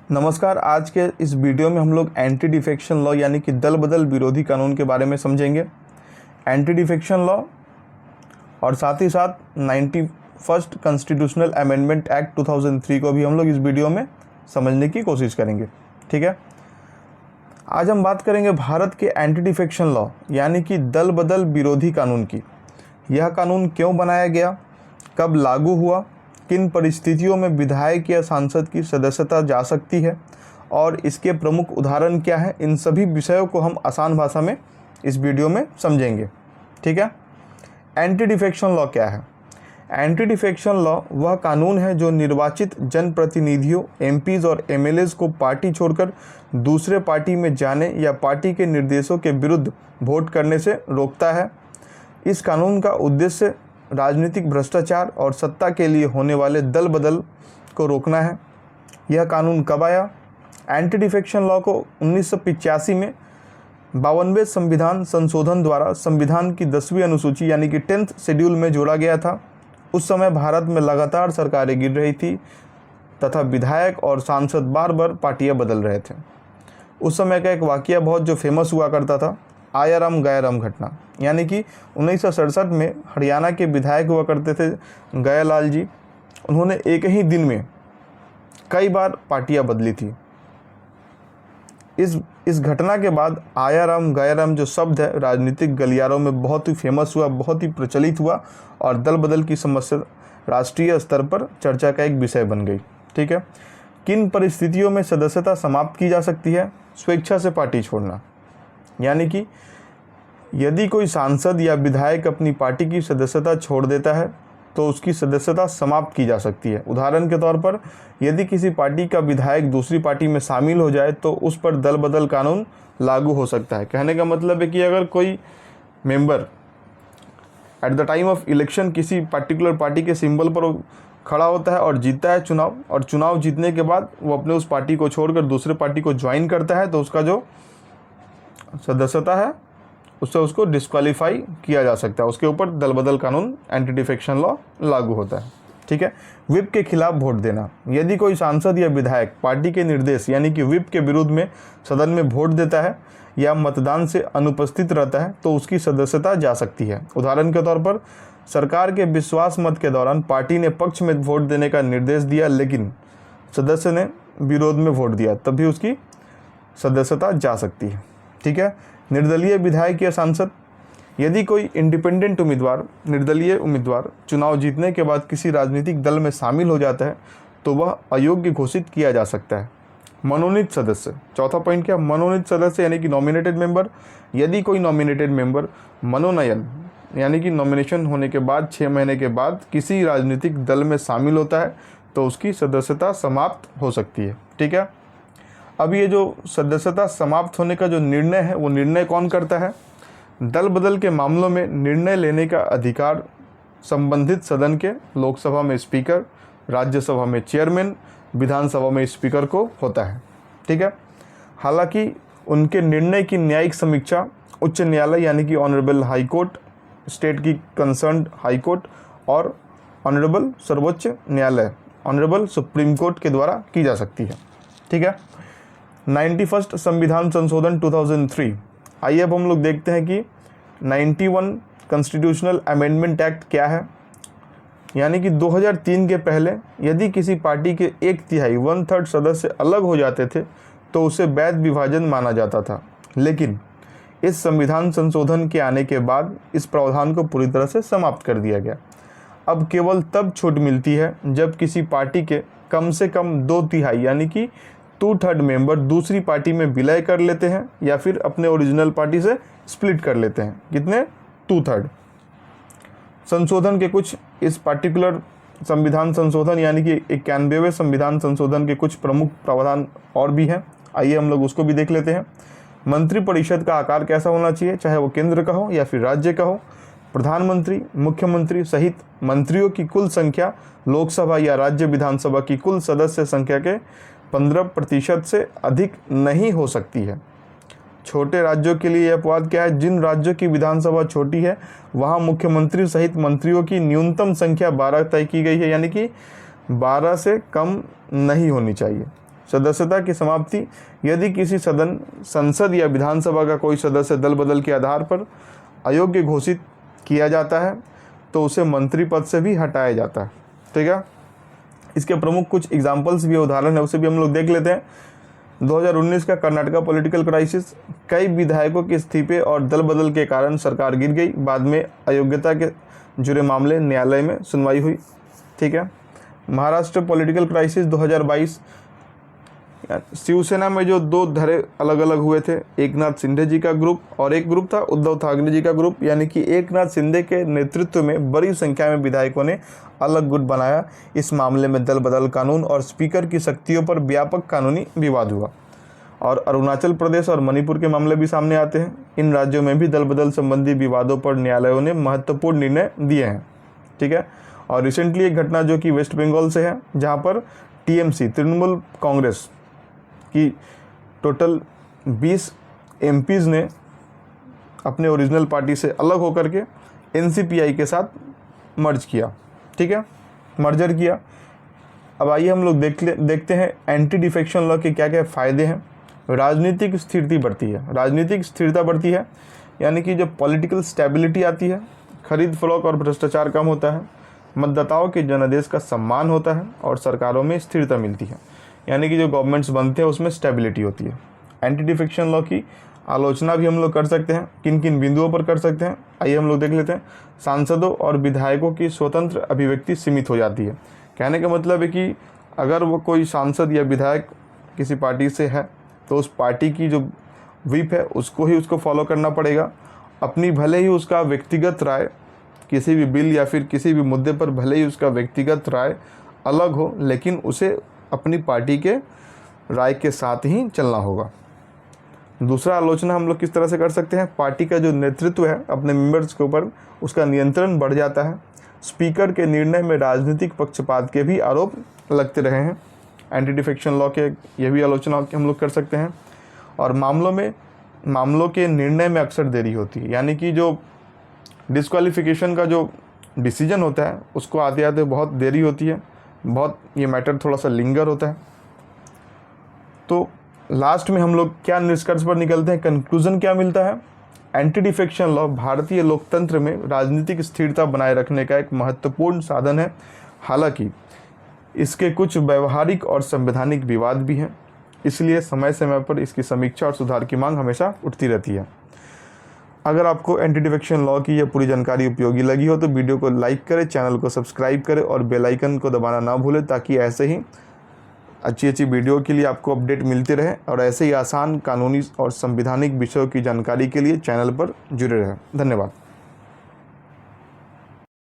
नमस्कार। आज के इस वीडियो में हम लोग एंटी डिफेक्शन लॉ यानी कि दल बदल विरोधी कानून के बारे में समझेंगे। एंटी डिफेक्शन लॉ और साथ ही साथ 91st कॉन्स्टिट्यूशनल अमेंडमेंट एक्ट 2003 को भी हम लोग इस वीडियो में समझने की कोशिश करेंगे। ठीक है, आज हम बात करेंगे भारत के एंटी डिफेक्शन लॉ यानी कि दल बदल विरोधी कानून की। यह कानून क्यों बनाया गया, कब लागू हुआ, किन परिस्थितियों में विधायक या सांसद की सदस्यता जा सकती है और इसके प्रमुख उदाहरण क्या हैं, इन सभी विषयों को हम आसान भाषा में इस वीडियो में समझेंगे। ठीक है, एंटी डिफेक्शन लॉ क्या है? एंटी डिफेक्शन लॉ वह कानून है जो निर्वाचित जनप्रतिनिधियों एमपीज और एमएलएज को पार्टी छोड़कर दूसरे पार्टी में जाने या पार्टी के निर्देशों के विरुद्ध वोट करने से रोकता है। इस कानून का उद्देश्य राजनीतिक भ्रष्टाचार और सत्ता के लिए होने वाले दल बदल को रोकना है। यह कानून कब आया? एंटी डिफेक्शन लॉ को 1985 में 52वें संविधान संशोधन द्वारा संविधान की 10वीं अनुसूची यानी कि 10th शेड्यूल में जोड़ा गया था। उस समय भारत में लगातार सरकारें गिर रही थी तथा विधायक और सांसद बार बार पार्टियां बदल रहे थे। उस समय का एक वाकया बहुत जो फेमस हुआ करता था, आया राम गया राम घटना, यानी कि 1967 में हरियाणा के विधायक हुआ करते थे गयालाल जी। उन्होंने एक ही दिन में कई बार पार्टियां बदली थी। इस घटना के बाद आया राम गया राम जो शब्द है राजनीतिक गलियारों में बहुत ही फेमस हुआ, बहुत ही प्रचलित हुआ और दल बदल की समस्या राष्ट्रीय स्तर पर चर्चा का एक विषय बन गई। ठीक है, किन परिस्थितियों में सदस्यता समाप्त की जा सकती है? स्वेच्छा से पार्टी छोड़ना, यानी कि यदि कोई सांसद या विधायक अपनी पार्टी की सदस्यता छोड़ देता है तो उसकी सदस्यता समाप्त की जा सकती है। उदाहरण के तौर पर यदि किसी पार्टी का विधायक दूसरी पार्टी में शामिल हो जाए तो उस पर दल बदल कानून लागू हो सकता है। कहने का मतलब है कि अगर कोई member at the time of election किसी पर्टिकुलर पार्टी के सिंबल पर खड़ा होता है और जीतता है चुनाव, और चुनाव जीतने के बाद वो अपने उस पार्टी को छोड़कर दूसरे पार्टी को ज्वाइन करता है तो उसका जो सदस्यता है उससे उसको डिस्क्वालीफाई किया जा सकता है। उसके ऊपर दल बदल कानून एंटी डिफेक्शन लॉ लागू होता है। ठीक है, व्हिप के खिलाफ वोट देना। यदि कोई सांसद या विधायक पार्टी के निर्देश यानी कि व्हिप के विरुद्ध में सदन में वोट देता है या मतदान से अनुपस्थित रहता है तो उसकी सदस्यता जा सकती है। उदाहरण के तौर पर सरकार के विश्वास मत के दौरान पार्टी ने पक्ष में वोट देने का निर्देश दिया लेकिन सदस्य ने विरोध में वोट दिया, तब भी उसकी सदस्यता जा सकती है। ठीक है, निर्दलीय विधायक या सांसद। यदि कोई इंडिपेंडेंट उम्मीदवार, निर्दलीय उम्मीदवार चुनाव जीतने के बाद किसी राजनीतिक दल में शामिल हो जाता है तो वह अयोग्य घोषित किया जा सकता है। मनोनीत सदस्य, चौथा पॉइंट क्या? मनोनीत सदस्य यानी कि नॉमिनेटेड मेंबर। यदि कोई नॉमिनेटेड मेंबर मनोनयन यानी कि नॉमिनेशन होने के बाद 6 महीने के बाद किसी राजनीतिक दल में शामिल होता है तो उसकी सदस्यता समाप्त हो सकती है। ठीक है, अब ये जो सदस्यता समाप्त होने का जो निर्णय है वो निर्णय कौन करता है? दल बदल के मामलों में निर्णय लेने का अधिकार संबंधित सदन के लोकसभा में स्पीकर, राज्यसभा में चेयरमैन, विधानसभा में स्पीकर को होता है। ठीक है, हालांकि उनके निर्णय की न्यायिक समीक्षा उच्च न्यायालय यानी कि ऑनरेबल हाई कोर्ट, स्टेट की कंसर्न्ड हाई कोर्ट और ऑनरेबल सर्वोच्च न्यायालय, ऑनरेबल सुप्रीम कोर्ट के द्वारा की जा सकती है। ठीक है, 91st संविधान संशोधन 2003। आइए अब हम लोग देखते हैं कि 91 कॉन्स्टिट्यूशनल अमेंडमेंट एक्ट क्या है। यानी कि 2003 के पहले यदि किसी पार्टी के 1/3 1/3 सदस्य अलग हो जाते थे तो उसे वैध विभाजन माना जाता था, लेकिन इस संविधान संशोधन के आने के बाद इस प्रावधान को पूरी तरह से समाप्त कर दिया गया। अब केवल तब छूट मिलती है जब किसी पार्टी के कम से कम 2/3 यानी कि 2/3 मेंबर दूसरी पार्टी में विलय कर लेते हैं या फिर अपने ओरिजिनल पार्टी से स्प्लिट कर लेते हैं। कितने? 2/3। संशोधन के कुछ, इस पार्टिकुलर संविधान संशोधन यानी कि 91वें संविधान संशोधन के कुछ प्रमुख प्रावधान और भी हैं। आइए हम लोग उसको भी देख लेते हैं। मंत्रिपरिषद का आकार कैसा होना चाहिए, चाहे वो केंद्र का हो या फिर राज्य का हो। प्रधानमंत्री, मुख्यमंत्री सहित मंत्रियों की कुल संख्या लोकसभा या राज्य विधानसभा की कुल सदस्य संख्या के 15% से अधिक नहीं हो सकती है। छोटे राज्यों के लिए यह अपवाद क्या है? जिन राज्यों की विधानसभा छोटी है वहां मुख्यमंत्री सहित मंत्रियों की न्यूनतम संख्या 12 तय की गई है, यानी कि 12 से कम नहीं होनी चाहिए। सदस्यता की समाप्ति, यदि किसी संसद या विधानसभा का कोई सदस्य दल बदल के आधार पर अयोग्य घोषित किया जाता है तो उसे मंत्री पद से भी हटाया जाता है। ठीक है, इसके प्रमुख कुछ एग्जाम्पल्स भी उदाहरण है, उसे भी हम लोग देख लेते हैं। 2019 का कर्नाटका पॉलिटिकल क्राइसिस, कई विधायकों के इस्तीफे और दल बदल के कारण सरकार गिर गई। बाद में अयोग्यता के जुड़े मामले न्यायालय में सुनवाई हुई। ठीक है, महाराष्ट्र पॉलिटिकल क्राइसिस 2022, शिवसेना में जो दो धड़े अलग अलग हुए थे, एकनाथ शिंदे जी का ग्रुप और एक ग्रुप था उद्धव ठाकरे जी का ग्रुप, यानी कि एकनाथ शिंदे के नेतृत्व में बड़ी संख्या में विधायकों ने अलग गुट बनाया। इस मामले में दल बदल कानून और स्पीकर की शक्तियों पर व्यापक कानूनी विवाद हुआ। और अरुणाचल प्रदेश और मणिपुर के मामले भी सामने आते हैं। इन राज्यों में भी दल बदल संबंधी विवादों पर न्यायालयों ने महत्वपूर्ण निर्णय दिए हैं। ठीक है, और रिसेंटली एक घटना जो कि वेस्ट बंगाल से है, जहाँ पर टीएमसी तृणमूल कांग्रेस की टोटल 20 एमपीज़ ने अपने ओरिजिनल पार्टी से अलग होकर के एनसीपीआई के साथ मर्ज किया। ठीक है, मर्जर किया। अब आइए हम लोग देखते हैं एंटी डिफेक्शन लॉ के क्या क्या फ़ायदे हैं। राजनीतिक स्थिरता बढ़ती है, राजनीतिक स्थिरता बढ़ती है, यानी कि जब पॉलिटिकल स्टेबिलिटी आती है, खरीद फरोख्त और भ्रष्टाचार कम होता है, मतदाताओं के जनादेश का सम्मान होता है और सरकारों में स्थिरता मिलती है, यानी कि जो गवर्नमेंट्स बनते हैं उसमें स्टेबिलिटी होती है। एंटी डिफेक्शन लॉ की आलोचना भी हम लोग कर सकते हैं, किन किन बिंदुओं पर कर सकते हैं, आइए हम लोग देख लेते हैं। सांसदों और विधायकों की स्वतंत्र अभिव्यक्ति सीमित हो जाती है। कहने का मतलब है कि अगर वो कोई सांसद या विधायक किसी पार्टी से है तो उस पार्टी की जो व्हिप है उसको फॉलो करना पड़ेगा। अपनी भले ही उसका व्यक्तिगत राय किसी भी बिल या फिर किसी भी मुद्दे पर भले ही उसका व्यक्तिगत राय अलग हो, लेकिन उसे अपनी पार्टी के राय के साथ ही चलना होगा। दूसरा आलोचना हम लोग किस तरह से कर सकते हैं, पार्टी का जो नेतृत्व है अपने मेंबर्स के ऊपर उसका नियंत्रण बढ़ जाता है। स्पीकर के निर्णय में राजनीतिक पक्षपात के भी आरोप लगते रहे हैं। एंटी डिफेक्शन लॉ के ये भी आलोचना हम लोग कर सकते हैं। और मामलों के निर्णय में अक्सर देरी होती है, यानी कि जो डिस्क्वालिफिकेशन का जो डिसीजन होता है उसको आते आते बहुत देरी होती है, बहुत ये मैटर थोड़ा सा लिंगर होता है। तो लास्ट में हम लोग क्या निष्कर्ष पर निकलते हैं, कंक्लूजन क्या मिलता है, एंटी डिफेक्शन लॉ भारतीय लोकतंत्र में राजनीतिक स्थिरता बनाए रखने का एक महत्वपूर्ण साधन है। हालांकि इसके कुछ व्यवहारिक और संवैधानिक विवाद भी हैं, इसलिए समय समय पर इसकी समीक्षा और सुधार की मांग हमेशा उठती रहती है। अगर आपको एंटी डिफेक्शन लॉ की यह पूरी जानकारी उपयोगी लगी हो तो वीडियो को लाइक करें, चैनल को सब्सक्राइब करें और बेल आइकन को दबाना ना भूलें, ताकि ऐसे ही अच्छी वीडियो के लिए आपको अपडेट मिलते रहे और ऐसे ही आसान कानूनी और संवैधानिक विषयों की जानकारी के लिए चैनल पर जुड़े रहें। धन्यवाद।